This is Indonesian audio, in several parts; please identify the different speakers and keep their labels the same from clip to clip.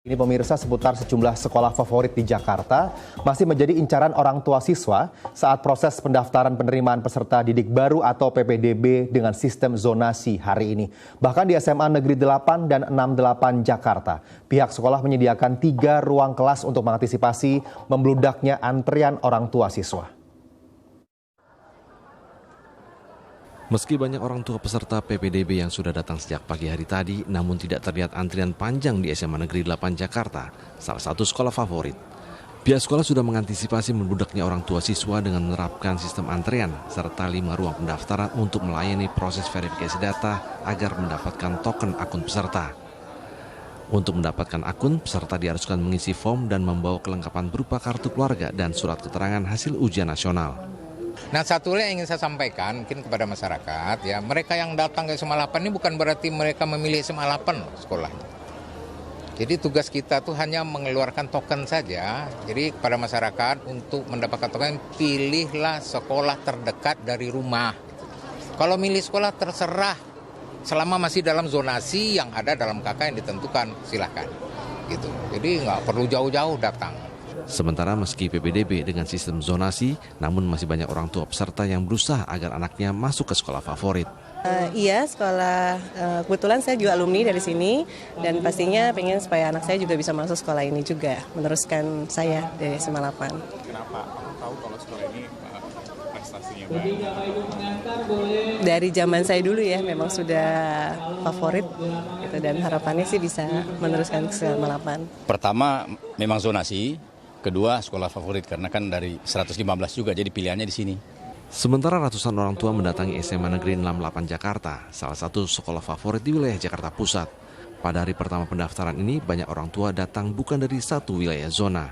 Speaker 1: Ini pemirsa, seputar sejumlah sekolah favorit di Jakarta masih menjadi incaran orang tua siswa saat proses pendaftaran penerimaan peserta didik baru atau PPDB dengan sistem zonasi hari ini. Bahkan di SMA Negeri 8 dan 68 Jakarta, pihak sekolah menyediakan 3 ruang kelas untuk mengantisipasi membludaknya antrian orang tua siswa.
Speaker 2: Meski banyak orang tua peserta PPDB yang sudah datang sejak pagi hari tadi, namun tidak terlihat antrian panjang di SMA Negeri 8 Jakarta, salah satu sekolah favorit. Pihak sekolah sudah mengantisipasi membludaknya orang tua siswa dengan menerapkan sistem antrian serta 5 ruang pendaftaran untuk melayani proses verifikasi data agar mendapatkan token akun peserta. Untuk mendapatkan akun, peserta diharuskan mengisi form dan membawa kelengkapan berupa kartu keluarga dan surat keterangan hasil ujian nasional.
Speaker 3: Nah, satu hal yang ingin saya sampaikan mungkin kepada masyarakat, ya, mereka yang datang ke SMA 8 ini bukan berarti mereka memilih SMA 8 sekolahnya. Jadi tugas kita tuh hanya mengeluarkan token saja. Jadi kepada masyarakat untuk mendapatkan token, pilihlah sekolah terdekat dari rumah. Kalau milih sekolah terserah, selama masih dalam zonasi yang ada dalam KK yang ditentukan, silahkan. Gitu. Jadi nggak perlu jauh-jauh datang.
Speaker 2: Sementara meski PPDB dengan sistem zonasi, namun masih banyak orang tua peserta yang berusaha agar anaknya masuk ke sekolah favorit.
Speaker 4: Iya, sekolah, kebetulan saya juga alumni dari sini dan pastinya pengen supaya anak saya juga bisa masuk sekolah ini juga, meneruskan saya dari SMA 8.
Speaker 5: Kenapa? Aku tahu kalau sekolah ini prestasinya baik.
Speaker 4: Dari zaman saya dulu ya, memang sudah favorit gitu, dan harapannya sih bisa meneruskan ke SMA 8.
Speaker 6: Pertama, memang zonasi. Kedua, sekolah favorit karena kan dari 115 juga, jadi pilihannya di sini.
Speaker 2: Sementara ratusan orang tua mendatangi SMA Negeri 68 Jakarta, salah satu sekolah favorit di wilayah Jakarta Pusat. Pada hari pertama pendaftaran ini, banyak orang tua datang bukan dari satu wilayah zona.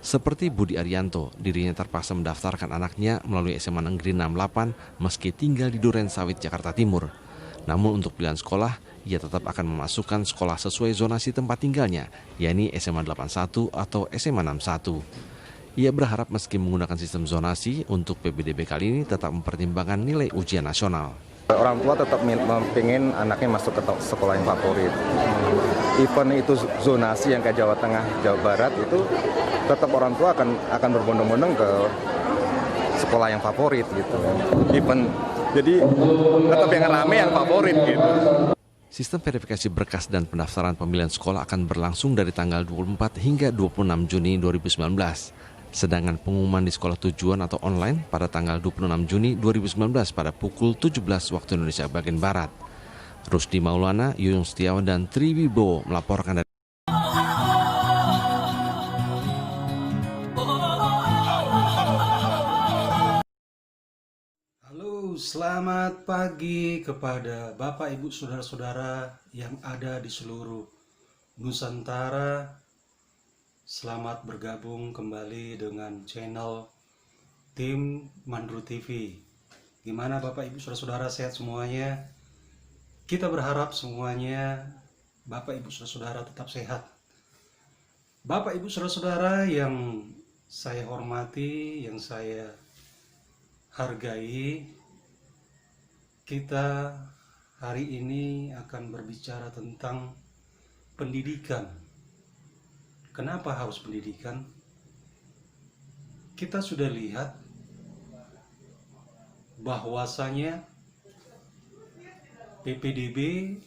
Speaker 2: Seperti Budi Arianto, dirinya terpaksa mendaftarkan anaknya melalui SMA Negeri 68 meski tinggal di Duren Sawit, Jakarta Timur. Namun untuk pilihan sekolah, ia tetap akan memasukkan sekolah sesuai zonasi tempat tinggalnya, yakni SMA 81 atau SMA 61. Ia berharap meski menggunakan sistem zonasi, untuk PPDB kali ini tetap mempertimbangkan nilai ujian nasional.
Speaker 1: Orang tua tetap ingin anaknya masuk ke sekolah yang favorit. Even itu zonasi yang kayak Jawa Tengah, Jawa Barat, itu tetap orang tua akan berbondong-bondong ke sekolah yang favorit gitu. Even jadi tetap yang rame yang favorit gitu.
Speaker 2: Sistem verifikasi berkas dan pendaftaran pemilihan sekolah akan berlangsung dari tanggal 24 hingga 26 Juni 2019. Sedangkan pengumuman di sekolah tujuan atau online pada tanggal 26 Juni 2019 pada pukul 17 waktu Indonesia bagian Barat. Rusdi Maulana, Yuyung Setiawan, dan Tri Wibowo melaporkan dari
Speaker 7: Selamat pagi kepada Bapak, Ibu, Saudara-saudara yang ada di seluruh Nusantara. Selamat bergabung kembali dengan channel tim Mandru TV. Gimana Bapak, Ibu, Saudara-saudara, sehat semuanya? Kita berharap semuanya Bapak, Ibu, Saudara-saudara tetap sehat. Bapak, Ibu, Saudara-saudara yang saya hormati, yang saya hargai, kita hari ini akan berbicara tentang pendidikan. Kenapa harus pendidikan? Kita sudah lihat bahwasanya PPDB,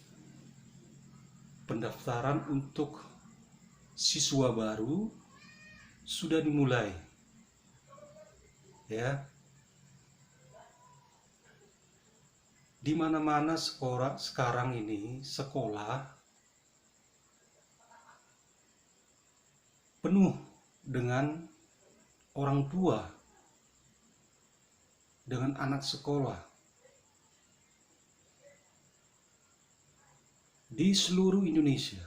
Speaker 7: pendaftaran untuk siswa baru, sudah dimulai. Ya. Di mana-mana sekarang ini sekolah penuh dengan orang tua, dengan anak sekolah. Di seluruh Indonesia.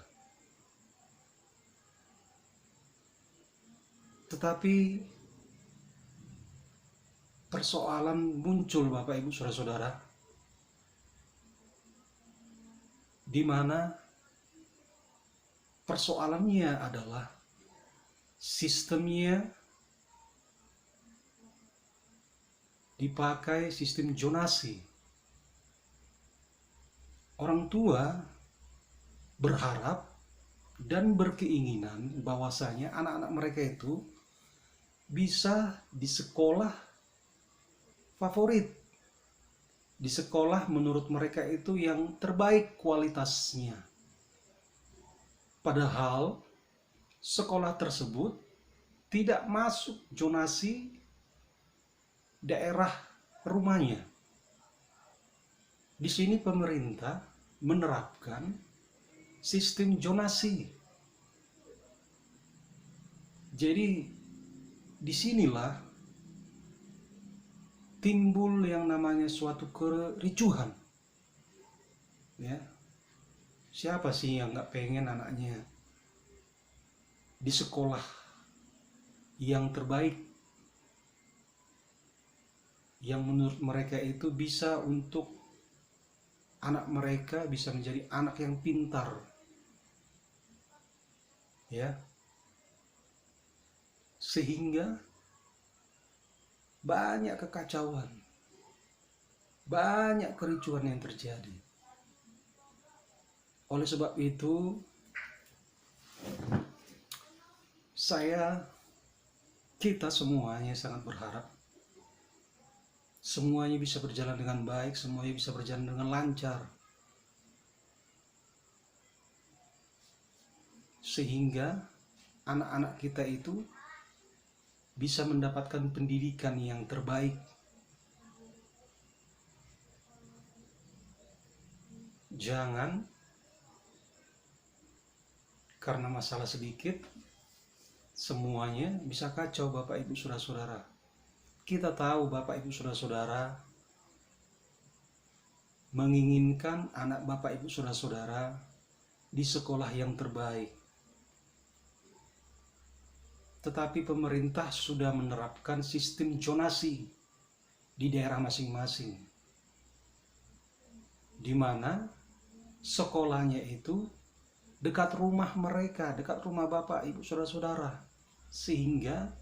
Speaker 7: Tetapi persoalan muncul Bapak, Ibu, Saudara-saudara, di mana persoalannya adalah sistemnya dipakai sistem zonasi. Orang tua berharap dan berkeinginan bahwasanya anak-anak mereka itu bisa di sekolah favorit, di sekolah menurut mereka itu yang terbaik kualitasnya. Padahal sekolah tersebut tidak masuk zonasi daerah rumahnya. Di sini pemerintah menerapkan sistem zonasi. Jadi disinilah timbul yang namanya suatu kericuhan. Ya, siapa sih yang nggak pengen anaknya di sekolah yang terbaik, yang menurut mereka itu bisa untuk anak mereka bisa menjadi anak yang pintar, ya, sehingga banyak kekacauan, banyak kericuhan yang terjadi. Oleh sebab itu, kita semuanya sangat berharap semuanya bisa berjalan dengan baik, semuanya bisa berjalan dengan lancar, sehingga anak-anak kita itu bisa mendapatkan pendidikan yang terbaik. Jangan karena masalah sedikit semuanya bisa kacau, Bapak Ibu Saudara-saudara. Kita tahu Bapak Ibu Saudara-saudara menginginkan anak Bapak Ibu Saudara-saudara di sekolah yang terbaik. Tetapi pemerintah sudah menerapkan sistem zonasi di daerah masing-masing, di mana sekolahnya itu dekat rumah mereka, dekat rumah Bapak Ibu Saudara-saudara, sehingga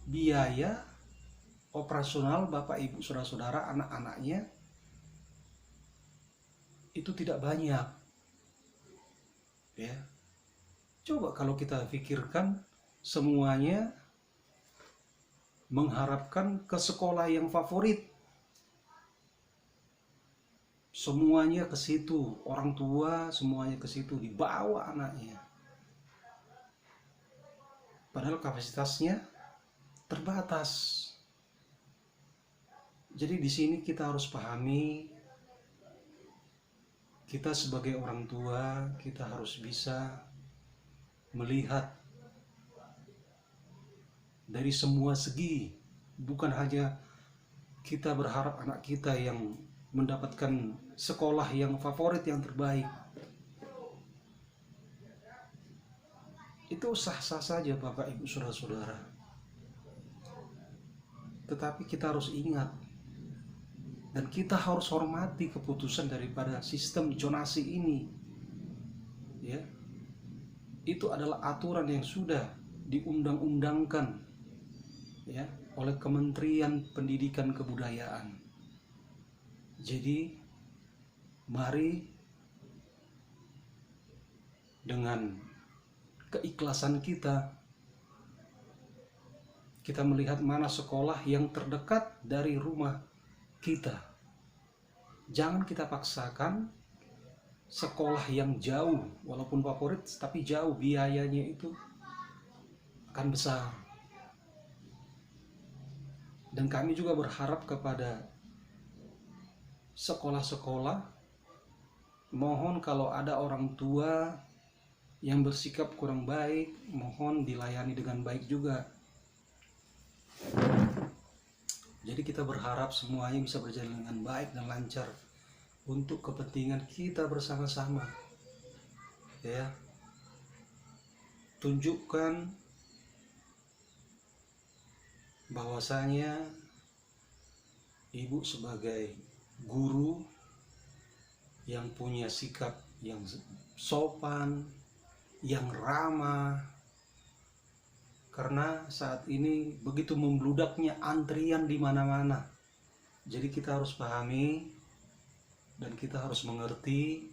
Speaker 7: biaya operasional Bapak Ibu Saudara-saudara anak-anaknya itu tidak banyak. Ya. Coba kalau kita pikirkan, semuanya mengharapkan ke sekolah yang favorit. Semuanya ke situ, orang tua semuanya ke situ, dibawa anaknya. Padahal kapasitasnya terbatas. Jadi di sini kita harus pahami, kita sebagai orang tua, kita harus bisa melihat dari semua segi. Bukan hanya kita berharap anak kita yang mendapatkan sekolah yang favorit, yang terbaik. Itu sah-sah saja Bapak Ibu Saudara-saudara. Tetapi kita harus ingat, dan kita harus hormati keputusan daripada sistem zonasi ini. Ya. Itu adalah aturan yang sudah diundang-undangkan, ya, oleh Kementerian Pendidikan Kebudayaan. Jadi mari dengan keikhlasan kita melihat mana sekolah yang terdekat dari rumah kita. Jangan kita paksakan sekolah yang jauh, walaupun favorit tapi jauh, biayanya itu akan besar. Dan kami juga berharap kepada sekolah-sekolah, mohon kalau ada orang tua yang bersikap kurang baik, mohon dilayani dengan baik juga. Jadi kita berharap semuanya bisa berjalan dengan baik dan lancar untuk kepentingan kita bersama-sama. Ya. Tunjukkan bahwasanya ibu sebagai guru yang punya sikap yang sopan, yang ramah. Karena saat ini begitu membludaknya antrian di mana-mana. Jadi kita harus pahami dan kita harus mengerti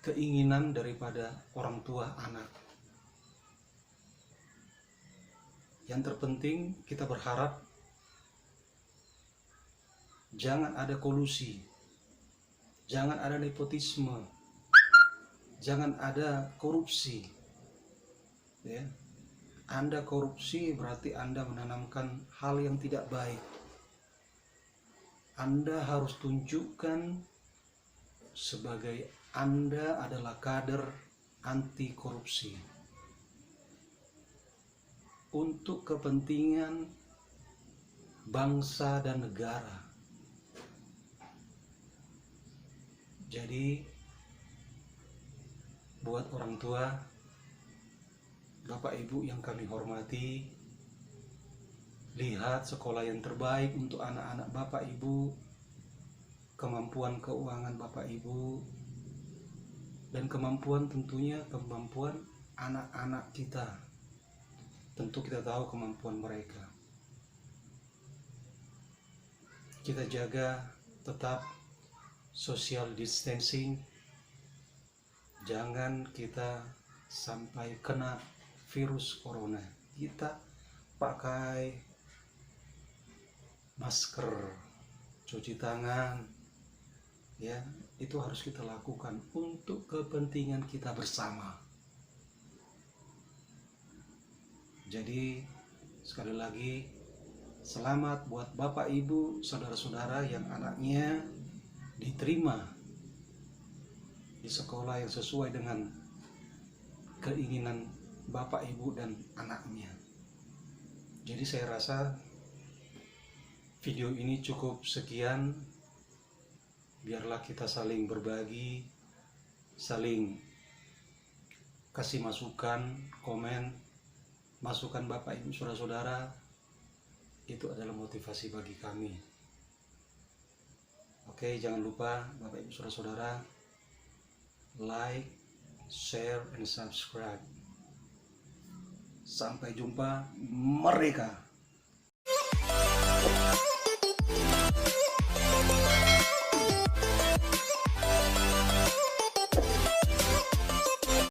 Speaker 7: keinginan daripada orang tua anak. Yang terpenting kita berharap jangan ada kolusi, jangan ada nepotisme, jangan ada korupsi. Ya. Anda korupsi berarti Anda menanamkan hal yang tidak baik. Anda harus tunjukkan sebagai Anda adalah kader anti korupsi untuk kepentingan bangsa dan negara. Jadi buat orang tua, Bapak Ibu yang kami hormati, lihat sekolah yang terbaik untuk anak-anak Bapak Ibu, kemampuan keuangan Bapak Ibu, dan kemampuan tentunya kemampuan anak-anak kita. Tentu kita tahu kemampuan mereka. Kita jaga tetap social distancing, jangan kita sampai kena virus corona. Kita pakai masker, cuci tangan, ya, itu harus kita lakukan untuk kepentingan kita bersama. Jadi sekali lagi, selamat buat Bapak Ibu, saudara-saudara yang anaknya diterima di sekolah yang sesuai dengan keinginan Bapak Ibu dan anaknya. Jadi saya rasa video ini cukup sekian. Biarlah kita saling berbagi, saling kasih masukan, komen, masukan Bapak Ibu saudara-saudara. Itu adalah motivasi bagi kami. Oke, jangan lupa Bapak Ibu saudara-saudara, like, share, and subscribe. Sampai jumpa, merdeka!